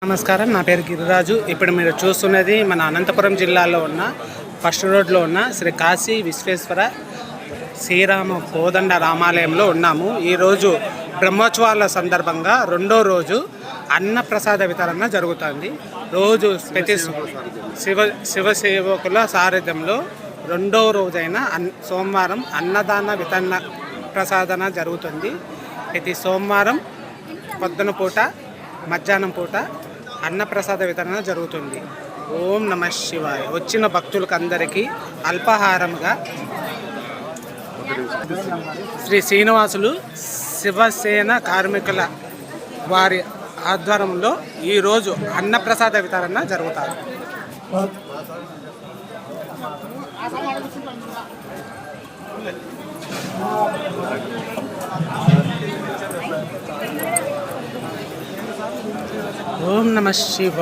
నమస్కారం, నా పేరు గిరిరాజు. ఇప్పుడు మీరు చూస్తున్నది మన అనంతపురం జిల్లాలో ఉన్న ఫస్ట్ రోడ్లో ఉన్న శ్రీ కాశీ విశ్వేశ్వర శ్రీరామ కోదండ రామాలయంలో ఉన్నాము. ఈరోజు బ్రహ్మోత్సవాల సందర్భంగా రెండో రోజు అన్నప్రసాద వితరణ జరుగుతుంది. రోజు ప్రతి శివసేవకుల సారథ్యంలో రెండో రోజైన సోమవారం అన్నదాన వితరణ ప్రసాదన జరుగుతుంది. ప్రతి సోమవారం పొద్దున పూట మధ్యాహ్నం పూట అన్నప్రసాద వితరణ జరుగుతుంది. ఓం నమ శివాయ. వచ్చిన భక్తులకు అందరికీ అల్పాహారంగా శ్రీ శ్రీనివాసులు శివసేన కార్మికుల వారి ఆధ్వర్యంలో ఈరోజు అన్నప్రసాద వితరణ జరుగుతారు. ఓం నమ శివాయ.